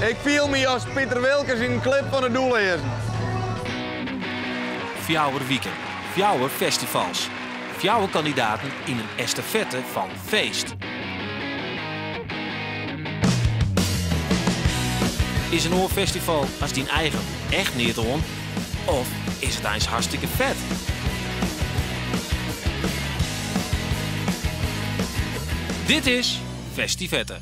Ik viel me als Pieter Wilkens in een clip van het doelheersen. Fjouwer weekend, fjouwer festivals, fjouwer kandidaten in een estafette van feest. Is een oorfestival als die eigen echt niet te on? Of is het eens hartstikke vet? Dit is Festivette.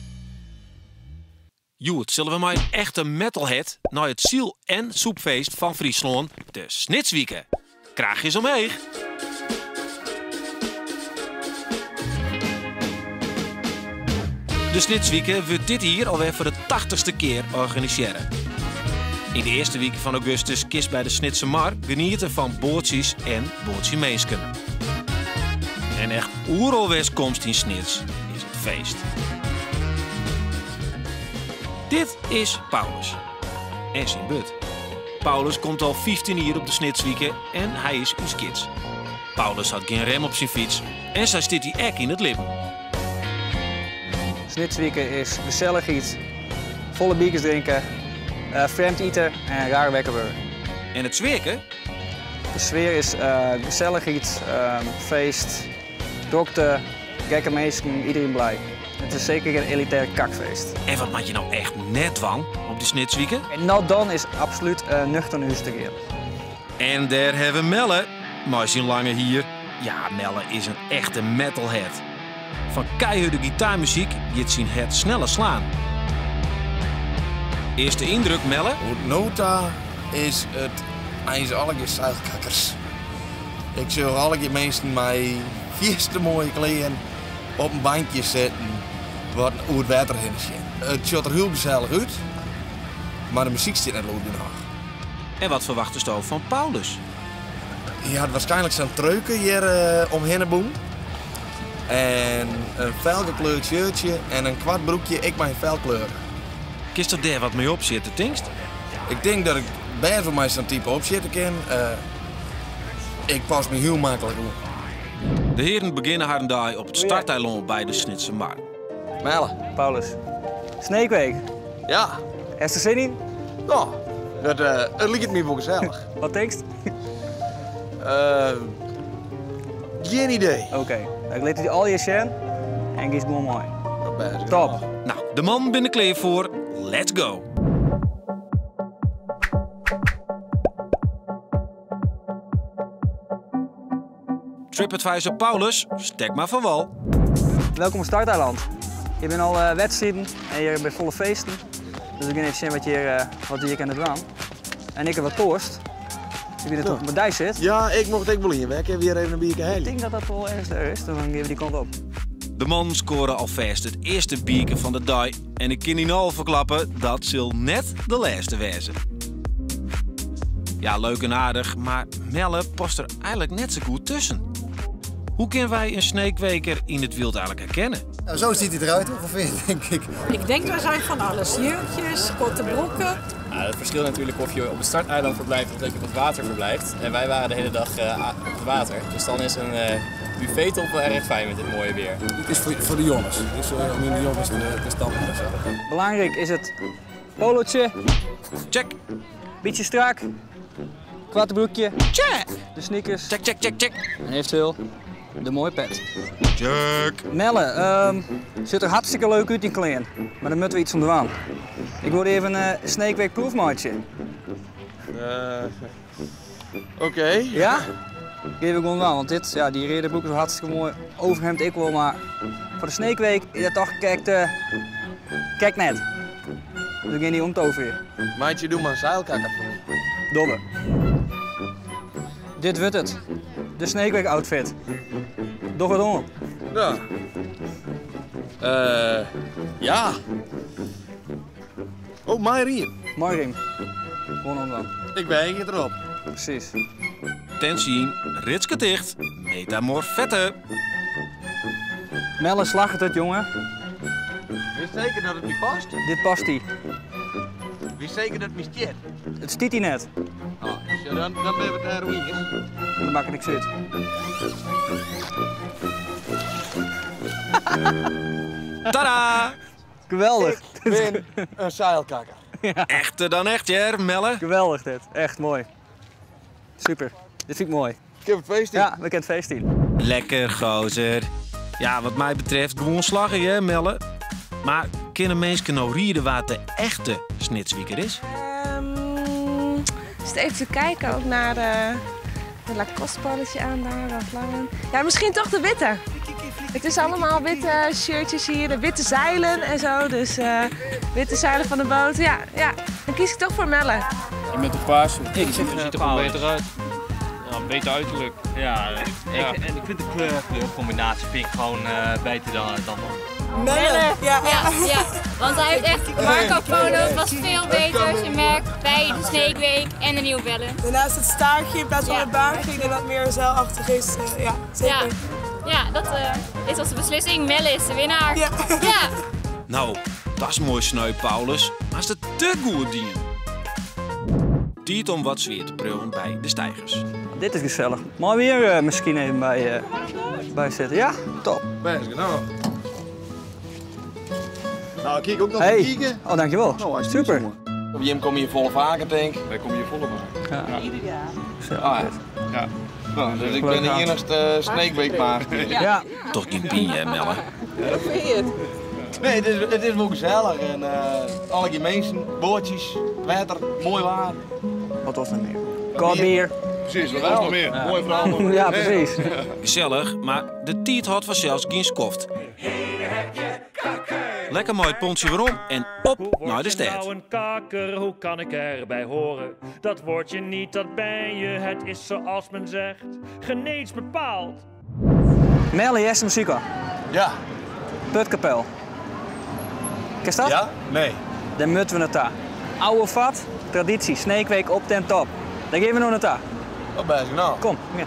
Joet, zullen we maar een echte metalhead naar het ziel- en soepfeest van Friesland, de Snitswieken. Kraag je omheen. De Snitswieken wordt dit hier alweer voor de 80ste keer organiseren. In de eerste week van augustus kist bij de Snitse Mar genieten van boortjes en boortjemeesken. En echt oeralwestkomst in Snits is het feest. Dit is Paulus en zijn but. Paulus komt al 15 jaar op de Snitswieken en hij is ons kids. Paulus had geen rem op zijn fiets en zo zit hij ek in het lippen. Snitswieken is gezellig iets, volle biertjes drinken, vreemd eten en raar wekken worden. En het zweken? De sfeer is gezellig iets, feest, dokter, gekke mensen, iedereen blij. Het is zeker geen elitair kakfeest. En wat maak je nou echt net dwang op de Snitswieken? En nou dan is absoluut nuchter huis te gaan. En daar hebben we Melle, maar zijn lange hier. Ja, Melle is een echte metalhead. Van keiharde gitaarmuziek gaat zijn het sneller slaan. Eerste indruk, Melle? Hoe nota is het eigenlijk alle zeilkakkers. Ik zie alle mensen mij vierste mooie kleren op een bankje zetten wat hoe het water heen is. Het ziet er heel gezellig uit, maar de muziek zit net lood nog. En wat verwachten ze van Paulus? Je had waarschijnlijk zo'n treuken hier omheen de boom. En een felgekleurd shirtje en een kwart broekje, ik mijn felkleur. Kist er daar wat mee op zitten, denkst? Ik denk dat ik bij voor mij zo'n type opzitten kan. Ik pas me heel makkelijk op. De heren beginnen haar dag op het starteiland bij de Snitse Mar. Melle. Paulus. Sneekweek. Ja. Heb je er zin in? Nou, het lijkt me wel gezellig. Wat denkst? Geen idee. Oké, ik leed je al je sjen en kies gewoon mooi. Top. Top. Nou, de man binnen klaar voor. Let's go! TripAdvisor Paulus, stek maar van wal. Welkom op Starteiland. Je bent al wedstrijden en je bent volle feesten. Dus ik ga even zien wat je hier kan doen. En ik heb wat toast. Ik weet het toch met die zit. Ja, ik mocht wel in werken. Weer even een biertje heen. Ik denk dat dat wel ergens er is, dus dan geven we die kant op. De man scoren alvast het eerste bierke van de dag. En ik kan niet al verklappen, dat zal net de laatste wezen. Ja, leuk en aardig, maar Melle past er eigenlijk net zo goed tussen. Hoe kunnen wij een sneekweker in het wild eigenlijk herkennen? Nou, zo ziet hij eruit ongeveer, denk ik. Ik denk wij zijn van alles. Jurkjes, korte broeken. Ja, het verschilt natuurlijk of je op het starteiland verblijft of dat je op het water verblijft. En wij waren de hele dag op het water. Dus dan is een buffettop wel erg fijn met dit mooie weer. Het is voor de jongens. Dus om in de jongens te stappen. Belangrijk is het polootje, Check, beetje strak, kwarte broekje, check, de sneakers check, check, check, check. en eventueel de mooie pet. Check. Melle, ziet er hartstikke leuk uit in kleding, maar daar moeten we iets van doen. Ik wil even een Sneekweek proefmaatje. Oké. Ja? Geef ik gewoon aan, want dit, ja, die rederbroek is hartstikke mooi. Overhemd ik wel, maar voor de Sneekweek is dat toch, kijk net. Dus ik ga niet om het over hier. Maatje, doe maar een zeilkakker voor me. Dolle. Dit wordt het. De Sneekweek outfit. Doch het om. Ja. Ja. Oh, mijn riem. Mooi riem. Gewoon om dan. Ik ben hier erop. Precies. Ten zien, ritske dicht, metamorfette. Melle, slag het, jongen. Wist zeker dat het niet past? Dit past ie. Wist zeker dat het niet stiert? Het stiet ie net. Oh, dus dan ben we het ruïnes. Dan maak ik niks uit. Tada! Geweldig. Ik ben een zeilkakker. Echter dan echt, hè, Melle? Geweldig dit. Echt mooi. Super. Dit vind ik mooi. Ik heb het feest in. Ja, we kennen het feestteam. Lekker, gozer. Ja, wat mij betreft gewoon slaggen, hè, Melle? Maar kunnen mensen nou rieden wat de echte snitswieker is? Zit even te kijken ook naar de Lacoste-polletje aan daar, wat langer. Ja, misschien toch de witte. Het is allemaal witte shirtjes hier, de witte zeilen en zo. Dus witte zeilen van de boot. Ja, dan kies ik toch voor Melle. Je bent op paars. Ik ziet er gewoon beter uit. Ja, beter uiterlijk. Ja, en ik vind de kleurcombinatie vind ik gewoon beter dan Melle! Ja, want hij heeft echt Marco Polo, was veel beter zijn merk bij de Snake Week en de Nieuwe Balance. Daarnaast het staartje in plaats van het baardje en dat meer zeilachtig is. Ja, zeker. Ja, dat is onze beslissing. Melle is de winnaar. Ja. Nou, dat is mooi sneu, Paulus. Maar is het te goed dienen? Tijd om wat zweer te proeven bij de stijgers. Dit is gezellig. Maar weer misschien even bij zitten. Ja, top. Best, genau. Nou, kijk ook nog Hey. te kijken. Oh, dankjewel. Nou, hij is Super. Op Jim kom je volle vaker, denk ik. Wij komen hier volle vaker. Ja. Gezellig. Ah, ja. Nou, dus ik ben de enigste Sneekweekmaker. Ja. Toch geen pien, hè, Melle? Nee, het is wel gezellig. En alle mensen, bootjes, water, mooi waar. Wat was er meer? Koud bier. Precies, wat was nog meer? Mooie vrouwen. Ja, precies. Gezellig, maar de tijd had vanzelfs geen skoft. Lekker mooi het pontje weer om en op naar de stad. Nou een kakker, hoe kan ik erbij horen? Dat word je niet, dat ben je, het is zoals men zegt, geneeds bepaald. Melle, jij is de muziek al. Ja. Putkapel. Ken je dat? Ja? Nee. Dan moeten we het daar. Oude vat, traditie, Sneekweek op ten top. Dan geven we nog naar daar. Wat best, nou. Kom, hier.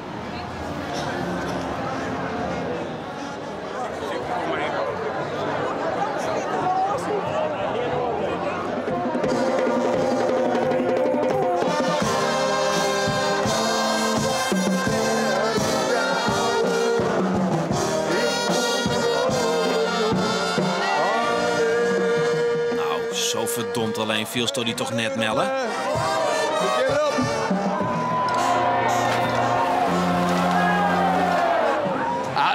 Nou, zo verdomd alleen viel die toch net, Melle?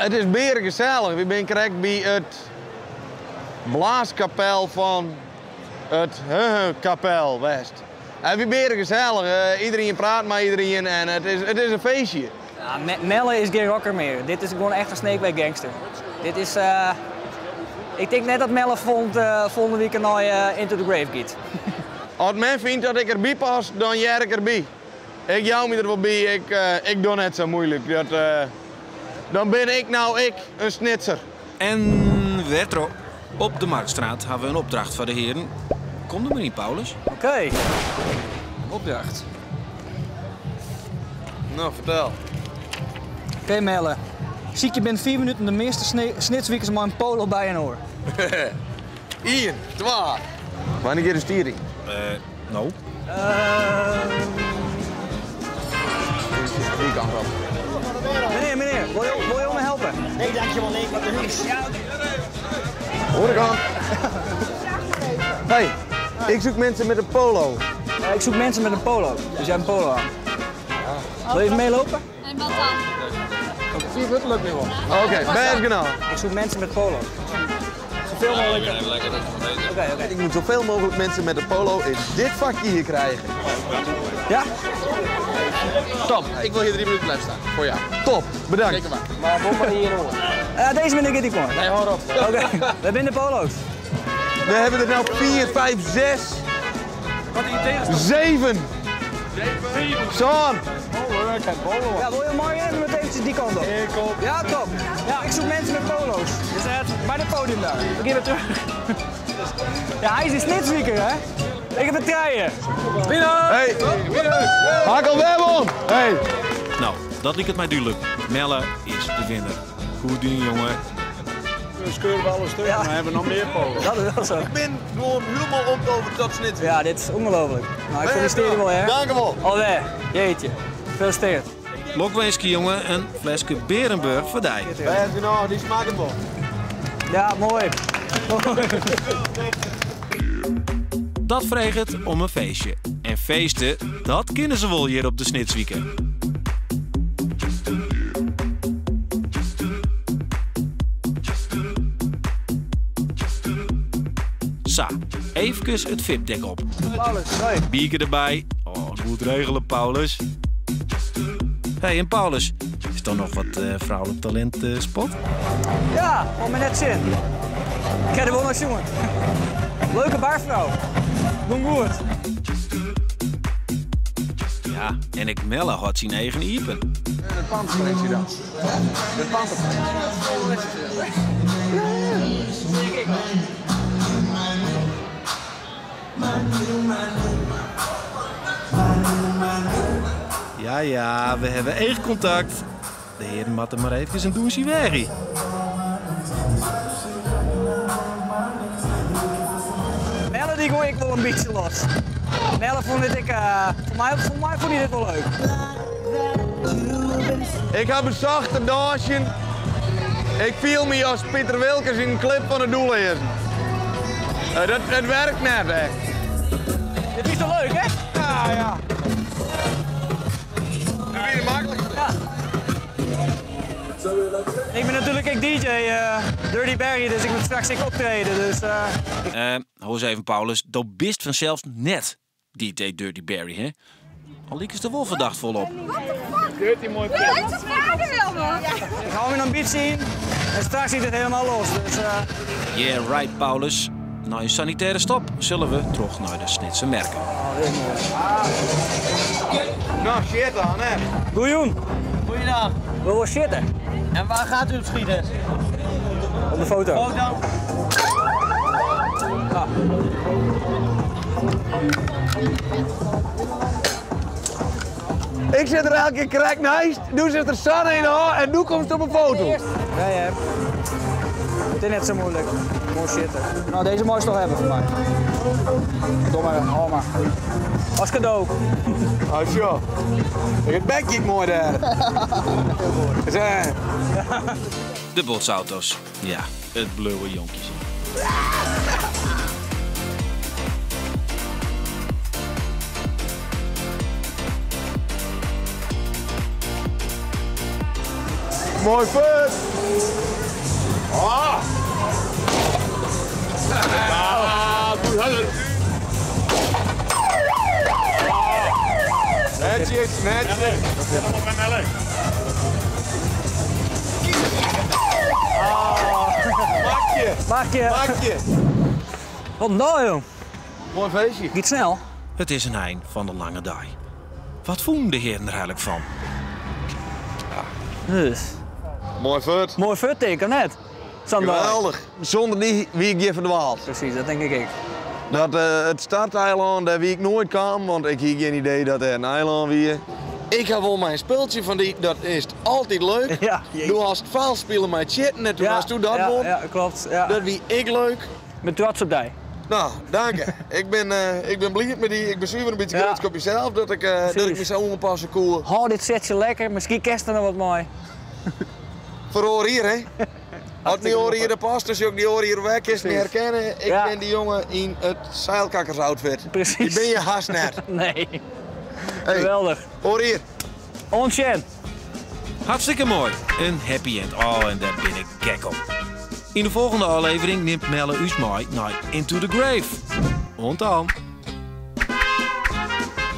Het is meer gezellig. We zijn correct bij het blaaskapel van het kapel West. En we zijn gezellig. Iedereen praat met iedereen en het is een feestje. Ja, Melle is geen rocker meer. Dit is gewoon echt een Sneekweek gangster. Dit is... Ik denk net dat Melle volgende week naar Into the Grave gaat. Als men vindt dat ik erbij pas, dan jij ik erbij. Ik jou me er wel bij, ik doe net zo moeilijk. Dan ben ik een snitser. En Wetro, op de Marktstraat hebben we een opdracht van de heren. Kom er maar in, Paulus. Oké. Opdracht. Nou, vertel. Oké, Melle. Ziek je bent 4 minuten de meeste snitswiekers maar een polo bij en hoor. 1, 2. Wanneer keer de stiering? Nou. Die kant op. Meneer, wil je me helpen? Nee, dankjewel. Nee, ik heb de huis. Hoor ik aan. Hey, ik zoek mensen met een polo. Ik zoek mensen met een polo. Dus jij hebt een polo aan. Wil je even meelopen? En wat dan? Oké, best genau. Ik zoek mensen met polo. Zoveel mogelijk. Oké. Ik moet zoveel mogelijk mensen met een polo in dit vakje hier krijgen. Ja? Top. Ik wil hier 3 minuten blijven staan. Voor jou. Top. Bedankt. Zeker Maar kom maar hier hoor. Deze ben ik in die corner. Nee, hoor op. Oké, we hebben de polo's. We hebben er nou 4, 5, 6. Wat die tegenstander? 7. Zo'n. Ja, wil je morgen even met eventjes die kant op? Ja, top. Ja, ik zoek mensen met polo's. Dus bij het podium daar. We gaan weer terug. Ja, hij is een snitswieker, hè? Ik heb het treien. Hey. Hakkel Webon. Hey. Nou, dat liep het mij duidelijk. Melle is de winnaar. Goed doen, jongen. We scheuren wel een stuk, maar we hebben nog meer polo. Dat is wel zo. Ik ben gewoon helemaal omtoverd tot snitsen. Ja, dit is ongelooflijk. Nou, ik feliciteer je wel, hè? Dank je wel. Alweer, jeetje. Gefeliciteerd. Lokweeski, jongen, een flesje Berenburg voor die. Best genau, die smaakt het wel. Ja, mooi. dat vreeg het om een feestje. En feesten, dat kennen ze wel hier op de Snitswieken. Sa, even het VIP-dek op. Paulus, hoi. Bierke erbij. Oh, het moet regelen, Paulus. Hey, en Paulus, is er nog wat vrouwelijk talent spot? Ja, om me net zin. Ik ga er wel naar jongen. Leuke baarvrouw. Doe goed. Ja, en ik Melle had zijn eigen iepen. De panterpolitie dan. De panterpolitie. Ja, we hebben eigen contact. De heren matten maar even een douche weg. Melle die gooi ik wel een beetje los. Melle vond ik, voor mij vond hij dit wel leuk. Ik heb een zachte dansje. Ik viel me als Pieter Wilkens in een clip van het doel eerst. Dat werkt net echt. Dit is toch leuk, hè? Ja. Dat is weer makkelijk. Ja. Ik ben natuurlijk DJ Dirty Barry, dus ik moet straks optreden. Dus, hoor eens even, Paulus. Dat bist vanzelfs net DJ Dirty Barry, hè? Al liek is er wel verdacht volop. Dirty mooi plek. Ja, het is vader wel, man. Ik hou mijn ambitie in en straks ziet het helemaal los. Dus, Yeah, right, Paulus. Na een sanitaire stop zullen we terug naar de Snitse merken. Nou, shit dan, hè? Goeien. Goeiedag. We willen shitten. En waar gaat u op schieten? Op de foto. Foto. Ja. Ik zit er elke keer correct naast, nu zit er Sanne in en nu komt het op een foto. Ja. Het is net zo moeilijk. Mooi shitten. Nou, deze moest toch hebben voor mij. Doe maar, hou maar. Als cadeau. Oh, zo. Het bekje mooi daar. De botsauto's. Ja, het blauwe jonkjes. Mooi put. Ah. Goed hadden. Netjes. Makje. Wat nou, joh. Mooi feestje. Niet snel. Het is een eind van de lange dag. Wat voelen de heren er eigenlijk van? Dus. Mooi fut. Mooi fut, teken net. Geweldig. Zonder die wie ik hier verdwaald. Precies, dat denk ik. Dat het starteiland, daar wie ik nooit kwam, want ik heb geen idee dat er een eiland wie. Ik heb wel mijn speeltje van die, dat is altijd leuk. Ja, doe als het vaal spelen met chatten en toen was toen dat won. Ja, klopt. Ja. Dat wie ik leuk. Met trots op die. Nou, dank je. ik ben blij met die. Ik ben zuiver een beetje kritisch op jezelf dat ik me zo onpassen koel. Oh, dit zetje lekker. Misschien kerst er nog wat mooi. Voor oor hier, hè? Als die oor hier de past, dus je ook die oor hier weg is, niet herkennen. Ik ben die jongen in het zeilkakkersoutfit. Precies. Die ben je haast net. Nee. Hey, geweldig. Hoor hier. Onchen. Hartstikke mooi. Een happy end. Oh, en daar ben ik gek op. In de volgende aflevering neemt Melle us mee naar Into the Grave. En dan.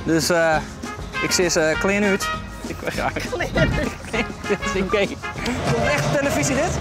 Dus ik zit clean uit. Ik ben graag. Clean uit. Dit is echt televisie dit?